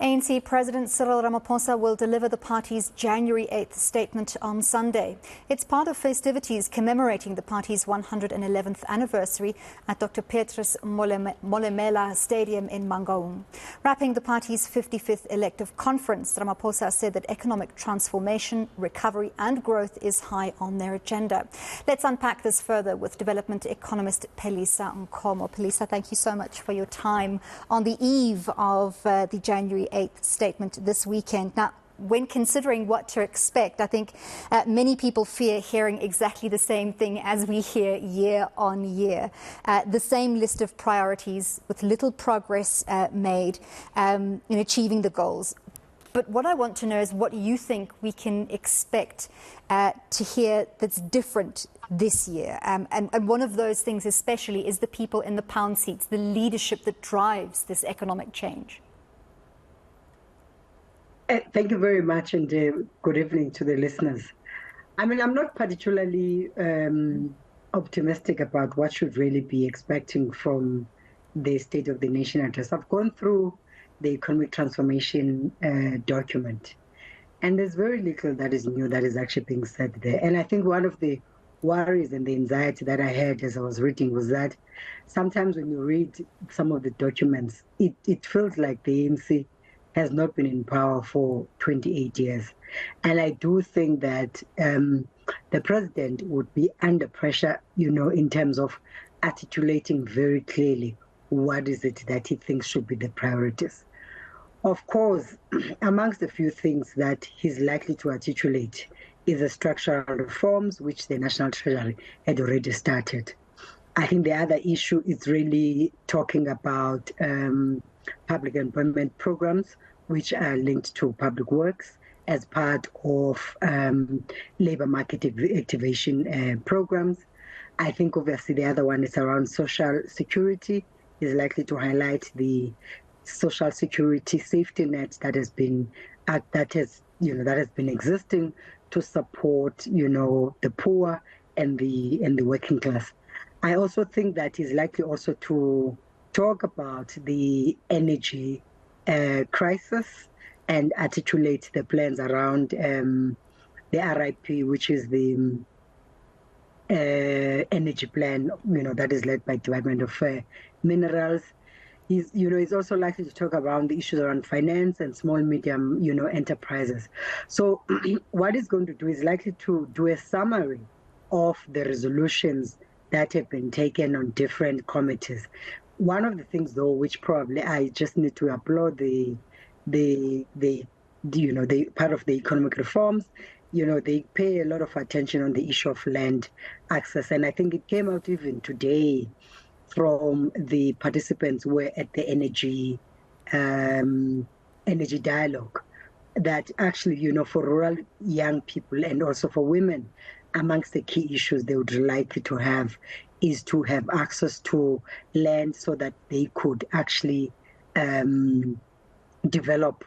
ANC President Cyril Ramaphosa will deliver the party's January 8th statement on Sunday. It's part of festivities commemorating the party's 111th anniversary at Doctor Petrus Molemela Stadium in Mangaung. Wrapping the party's 55th elective conference, Ramaphosa said that economic transformation, recovery and growth is high on their agenda. Let's unpack this further with development economist Phelisa Nkomo. Phelisa, thank you so much for your time on the eve of the January 8th statement this weekend. Now, when considering what to expect, I think many people fear hearing exactly the same thing as we hear year on year. The same list of priorities with little progress made in achieving the goals. But what I want to know is what you think we can expect to hear that's different this year. And one of those things especially is the people in the pound seats, the leadership that drives this economic change. Thank you very much, and good evening to the listeners. I mean, I'm not particularly optimistic about what should really be expecting from the State of the Nation address. I've gone through the economic transformation document, and there's very little that is new that is actually being said there. And I think one of the worries and the anxiety that I had as I was reading was that sometimes when you read some of the documents, it feels like the ANC has not been in power for 28 years. And I do think that the president would be under pressure, in terms of articulating very clearly what is it that he thinks should be the priorities. Of course, amongst a few things that he's likely to articulate is the structural reforms, which the National Treasury had already started. I think the other issue is really talking about public employment programs, which are linked to public works as part of labor market activation programs. I think obviously the other one is around social security. Is likely to highlight the social security safety net that has been existing to support the poor and the working class. I also think that is likely also to talk about the energy crisis and articulate the plans around the RIP, which is the energy plan, that is led by Department of Minerals. He's also likely to talk around the issues around finance and small, medium, enterprises. So what he's going to do is likely to do a summary of the resolutions that have been taken on different committees. One of the things, though, which probably I just need to applaud the part of the economic reforms, they pay a lot of attention on the issue of land access. And I think it came out even today from the participants who were at the energy dialogue that actually, for rural young people and also for women, amongst the key issues they would likely to have is to have access to land so that they could actually develop,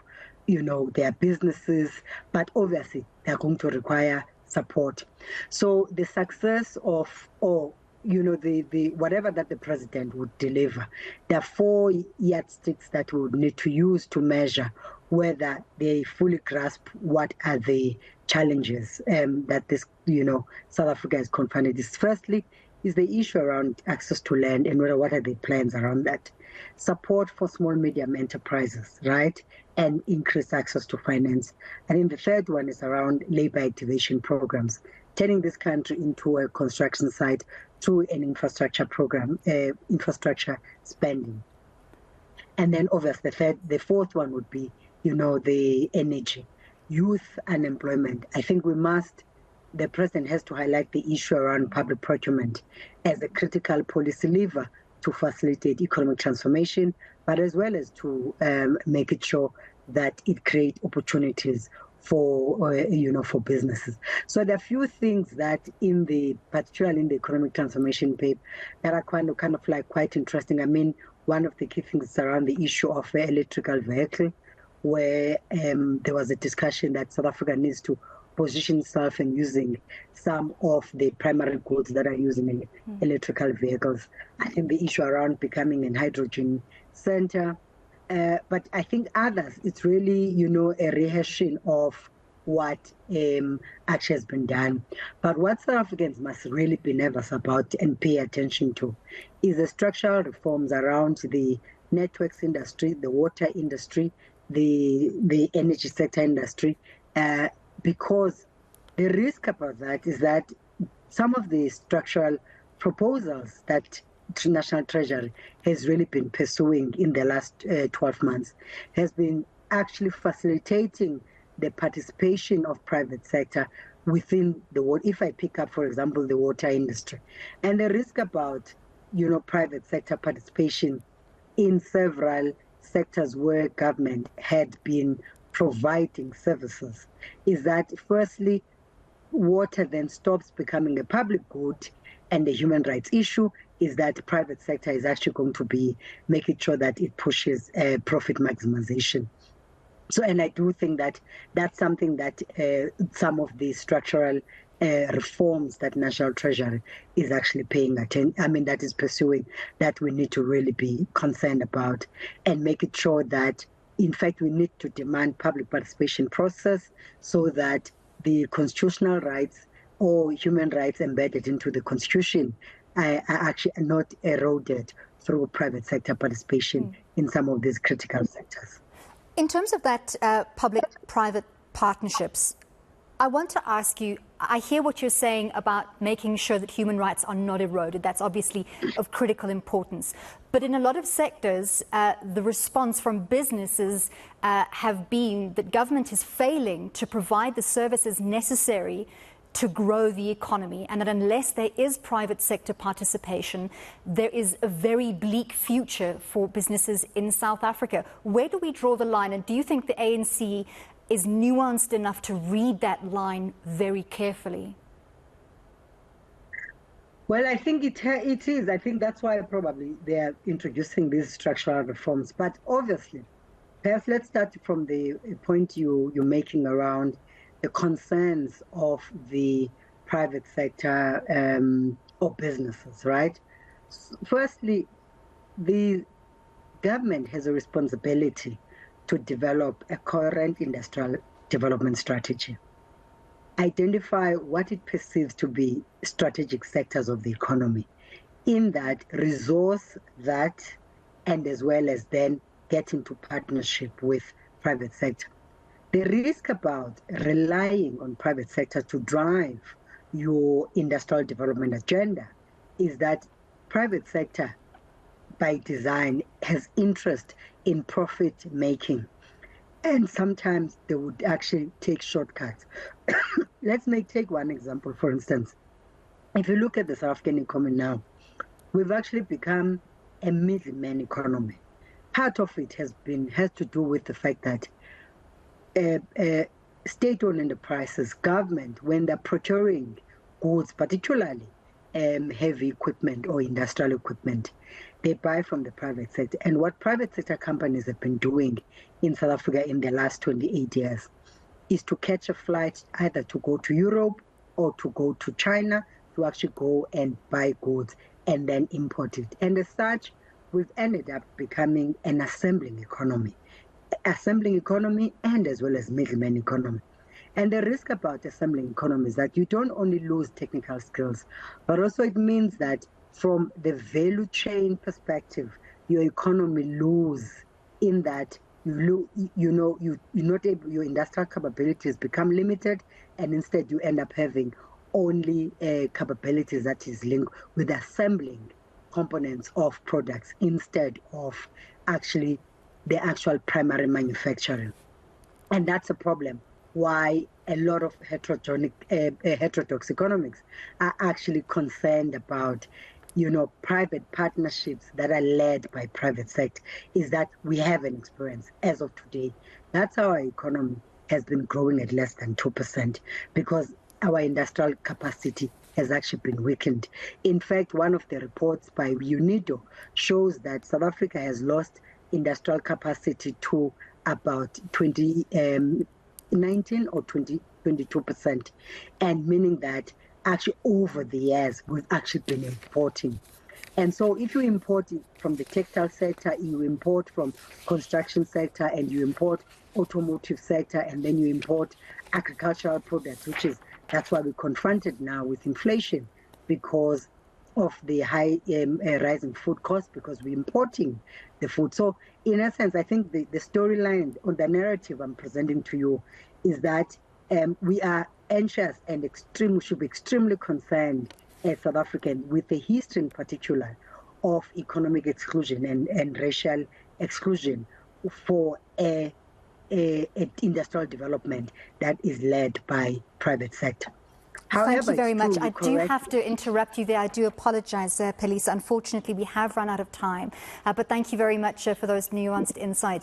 their businesses, but obviously they're going to require support. So the success of, the whatever that the president would deliver, there are 4 yardsticks that we would need to use to measure whether they fully grasp what are the challenges that this, South Africa is confronted. Firstly, is the issue around access to land and what are the plans around that. Support for small, medium enterprises, right? And increase access to finance. And then the third one is around labor activation programs, turning this country into a construction site through an infrastructure program, infrastructure spending. And then obviously the fourth one would be, the energy, youth unemployment. I think the president has to highlight the issue around public procurement as a critical policy lever to facilitate economic transformation, but as well as to make it sure that it creates opportunities for for businesses. So there are a few things that particularly in the economic transformation paper, that are kind of like quite interesting. I mean, one of the key things is around the issue of the electrical vehicle, where there was a discussion that South Africa needs to position itself in using some of the primary goods that are used in electrical vehicles. I think the issue around becoming a hydrogen center, But I think others, it's really, you know, a rehashing of what actually has been done. But what South Africans must really be nervous about and pay attention to is the structural reforms around the networks industry, the water industry, the energy sector industry, because the risk about that is that some of the structural proposals that National Treasury has really been pursuing in the last 12 months has been actually facilitating the participation of private sector within the water. If I pick up, for example, the water industry, and the risk about, you know, private sector participation in several sectors where government had been providing services is that, firstly, water then stops becoming a public good and a human rights issue, is that the private sector is actually going to be making sure that it pushes profit maximization. So, and I do think that that's something that some of the structural reforms that National Treasury is actually paying attention, that is pursuing, that we need to really be concerned about and make it sure that, in fact, we need to demand public participation process so that the constitutional rights or human rights embedded into the Constitution are actually not eroded through private sector participation in some of these critical sectors. In terms of that public-private partnerships, I want to ask you, I hear what you're saying about making sure that human rights are not eroded. That's obviously of critical importance. But in a lot of sectors, the response from businesses have been that government is failing to provide the services necessary to grow the economy, and that unless there is private sector participation, there is a very bleak future for businesses in South Africa. Where do we draw the line, and do you think the ANC is nuanced enough to read that line very carefully? Well, I think it is. I think that's why probably they are introducing these structural reforms. But obviously, perhaps let's start from the point you're making around the concerns of the private sector or businesses, right? Firstly, the government has a responsibility to develop a coherent industrial development strategy, identify what it perceives to be strategic sectors of the economy, in that resource that, and as well as then get into partnership with private sector. The risk about relying on private sector to drive your industrial development agenda is that private sector, by design, has interest in profit making. And sometimes they would actually take shortcuts. Let's take one example, for instance. If you look at the South African economy now, we've actually become a middleman economy. Part of it has to do with the fact that state-owned enterprises, government, when they're procuring goods, particularly heavy equipment or industrial equipment, they buy from the private sector. And what private sector companies have been doing in South Africa in the last 28 years is to catch a flight either to go to Europe or to go to China to actually go and buy goods and then import it. And as such, we've ended up becoming an assembling economy and as well as middleman economy. And the risk about assembling economy is that you don't only lose technical skills, but also it means that from the value chain perspective, your economy lose in that you're not able, your industrial capabilities become limited, and instead you end up having only capabilities that is linked with assembling components of products instead of actually the actual primary manufacturing. And that's a problem why a lot of heterodox economics are actually concerned about, private partnerships that are led by private sector, is that we have an experience as of today. That's how our economy has been growing at less than 2% because our industrial capacity has actually been weakened. In fact, one of the reports by UNIDO shows that South Africa has lost industrial capacity to about 19 or 22%, and meaning that actually over the years we've actually been importing. And so if you import it from the textile sector, you import from construction sector, and you import automotive sector, and then you import agricultural products, that's why we're confronted now with inflation, because of the high rise in food costs, because we're importing the food. So in essence, I think the storyline or the narrative I'm presenting to you is that we are anxious and should be extremely concerned as South Africans with the history in particular of economic exclusion and racial exclusion for industrial development that is led by private sector. Thank you very much. I do have to interrupt you there. I do apologize, Phelisa. Unfortunately, we have run out of time. But thank you very much for those nuanced insights.